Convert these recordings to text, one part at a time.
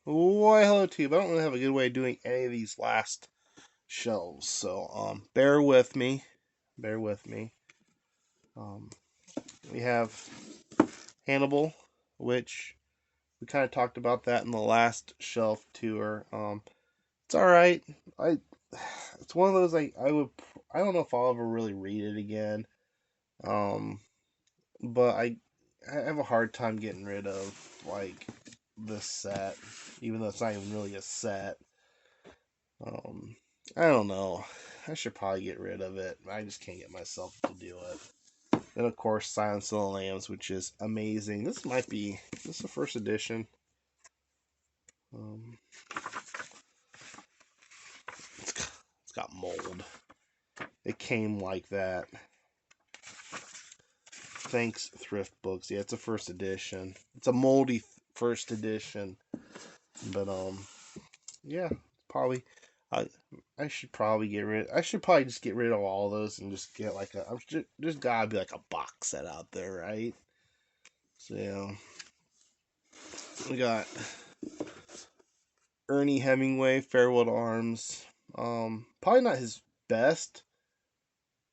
Why, hello tube. I don't really have a good way of doing any of these last shelves, so bear with me. Bear with me. Um, we have Hannibal, which we kind of talked about that in the last shelf tour. It's all right. I it's one of those I don't know if I'll ever really read it again. Um, but I have a hard time getting rid of like this set, even though it's not even really a set. Um, I don't know. I should probably get rid of it. I just can't get myself to do it. Then of course Silence of the Lambs, which is amazing. This is the first edition. Um, it's got mold. It came like that. Thanks Thrift Books. Yeah, it's a first edition. It's a moldy first edition, but yeah, probably. I I should probably get rid. I should probably just get rid of all those and just get like a. There's gotta be like a box set out there, right? So yeah, we got Ernie Hemingway, Farewell to Arms. Probably not his best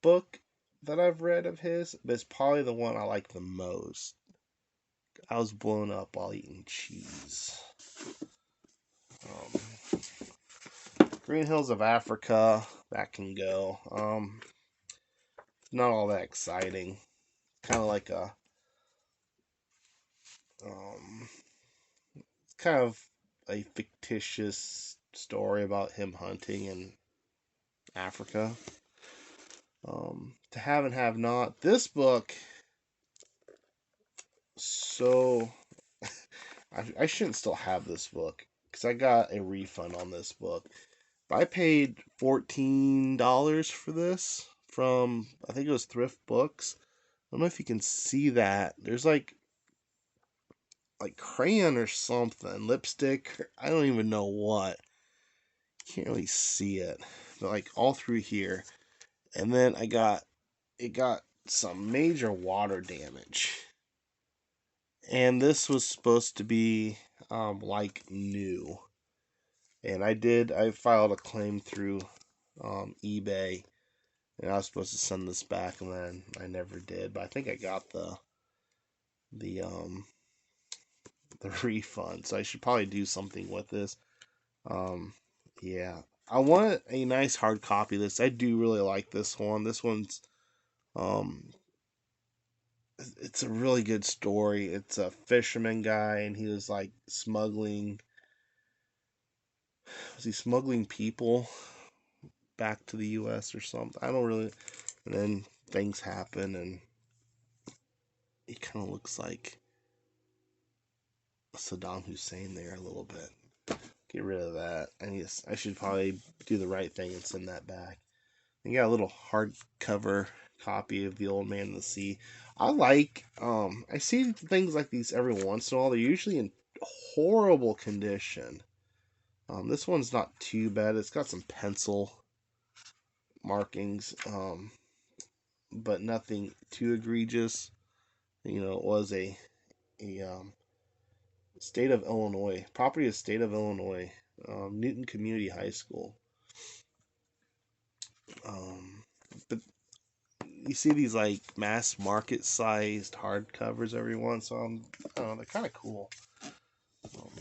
book that I've read of his, but it's probably the one I like the most. I was blown up while eating cheese. Um, Green Hills of Africa, that can go. Not all that exciting. Kind of like a, um, kind of a fictitious story about him hunting in Africa. To Have and Have Not. This book, so I shouldn't still have this book because I got a refund on this book. But I paid $14 for this from, I think it was Thrift Books. I don't know if you can see that. There's like crayon or something, lipstick. I don't even know what. Can't really see it, but like all through here. And then it got some major water damage. And this was supposed to be like new. And I filed a claim through eBay, and I was supposed to send this back, and then I never did. But I think I got the um the refund, so I should probably do something with this. Um, yeah, I want a nice hard copy of this. I do really like this one. This one's um it's a really good story. It's a fisherman guy, and he was like smuggling. Was he smuggling people back to the U.S. or something? I don't really. And then things happen, and he kind of looks like Saddam Hussein there a little bit. Get rid of that. I should probably do the right thing and send that back. You got a little hardcover copy of The Old Man in the Sea. I see things like these every once in a while. They're usually in horrible condition. This one's not too bad. It's got some pencil markings, but nothing too egregious. It was a state of Illinois, property of state of Illinois, Newton Community High School. But you see these like mass market sized hardcovers every once in a while. I don't know, they're kind of cool. Um,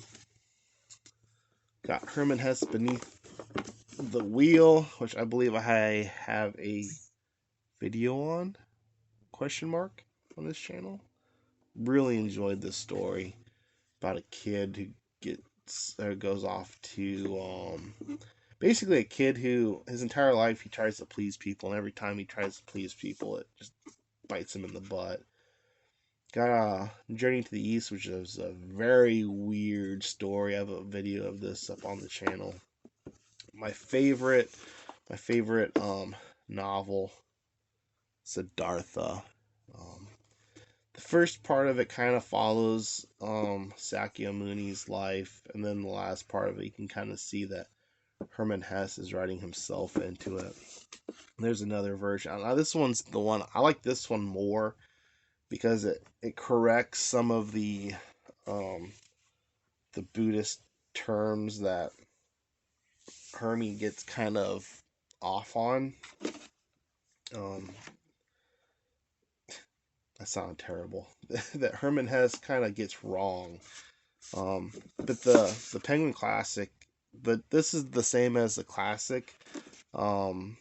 got Herman Hesse Beneath the Wheel, which I believe I have a video on, question mark, on this channel. Really enjoyed this story about a kid who goes off to basically a kid who his entire life he tries to please people, and every time he tries to please people it just bites him in the butt. Got Journey to the East, which is a very weird story. I have a video of this up on the channel. My favorite novel, Siddhartha. Um, the first part of it kind of follows Sakyamuni's life, and then the last part of it you can kind of see that Herman Hesse is writing himself into it. There's another version. Now this one's the one I like. This one more because it corrects some of um, the Buddhist terms that Ernie gets kind of off on. Um, that sounded terrible. That Herman Hesse kind of gets wrong. But the Penguin Classic, but this is the same as the classic. Um,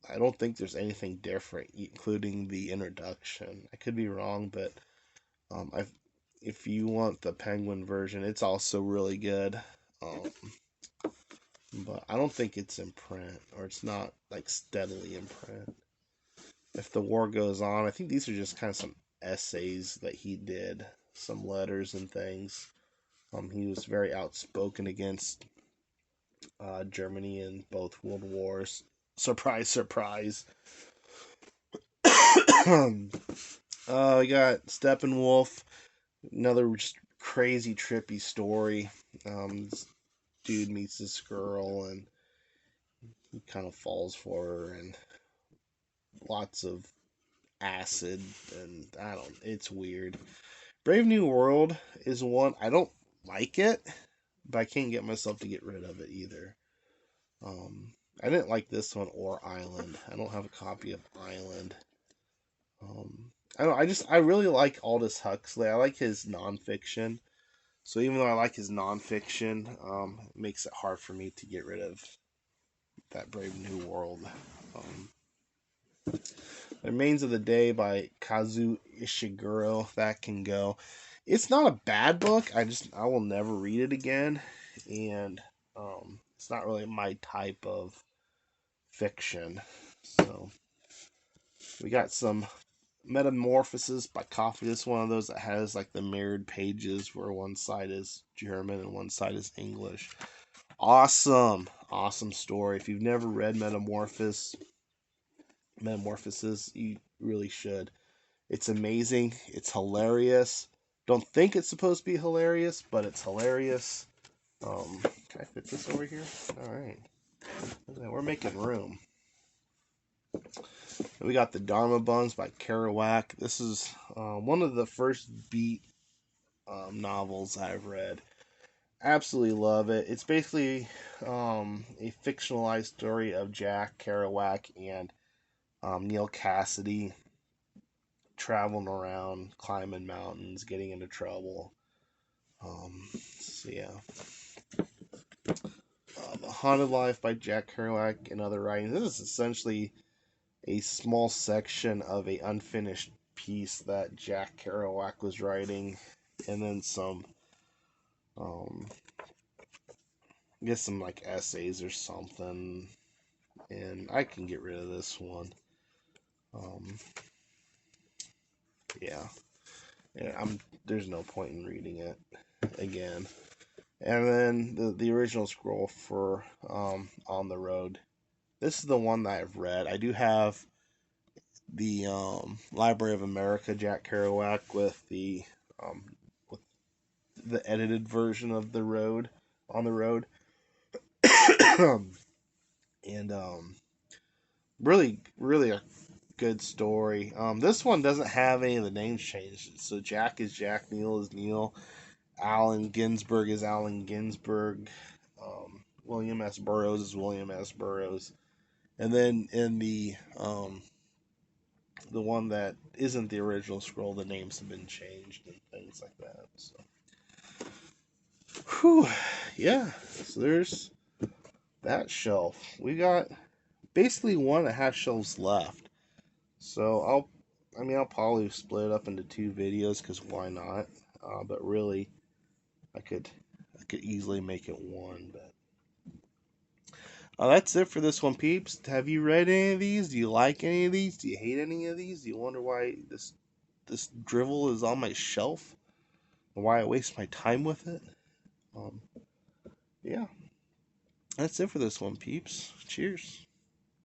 I don't think there's anything different, including the introduction. I could be wrong, but I if you want the Penguin version, it's also really good. Um, but I don't think it's in print, or it's not like steadily in print. If the war goes on, I think these are just kind of some essays that he did, some letters and things. He was very outspoken against Germany in both World Wars. Surprise, surprise. We got Steppenwolf, another just crazy, trippy story. This dude meets this girl and he kind of falls for her, and lots of acid, and I don't. It's weird. Brave New World is one I don't like it, but I can't get myself to get rid of it either. I didn't like this one or Island. I don't have a copy of Island. I don't. I really like Aldous Huxley. I like his nonfiction. So even though I like his nonfiction, it makes it hard for me to get rid of that Brave New World. Um, the Remains of the Day by Kazu Ishiguro. That can go. It's not a bad book. I will never read it again, and it's not really my type of fiction. So we got some Metamorphosis by Coffee. This is one of those that has like the mirrored pages where one side is German and one side is English. Awesome, awesome story. If you've never read Metamorphosis, you really should. It's amazing. It's hilarious. Don't think it's supposed to be hilarious, but it's hilarious. Can I fit this over here? All right. We're making room. We got the Dharma Buns by Kerouac. This is one of the first beat novels I've read. Absolutely love it. It's basically a fictionalized story of Jack Kerouac and Neil Cassidy traveling around, climbing mountains, getting into trouble. So yeah. The Haunted Life by Jack Kerouac and other writings. This is essentially a small section of a unfinished piece that Jack Kerouac was writing, and then some, I guess some like essays or something. And I can get rid of this one. Um, yeah, there's no point in reading it again. And then the original scroll for On the Road. This is the one that I've read. I do have the Library of America Jack Kerouac um, with the edited version of the road on the road, and really a good story. This one doesn't have any of the names changed, so Jack is Jack, Neil is Neil, Allen Ginsberg is Allen Ginsberg, William S. Burroughs is William S. Burroughs, and then in the one that isn't the original scroll, the names have been changed and things like that. So, whew, yeah. So there's that shelf. We got basically 1.5 shelves left. So I'll probably split it up into 2 videos because why not? But really, I could easily make it one. But that's it for this one, peeps. Have you read any of these? Do you like any of these? Do you hate any of these? Do you wonder why this drivel is on my shelf? And why I waste my time with it? Yeah. That's it for this one, peeps. Cheers.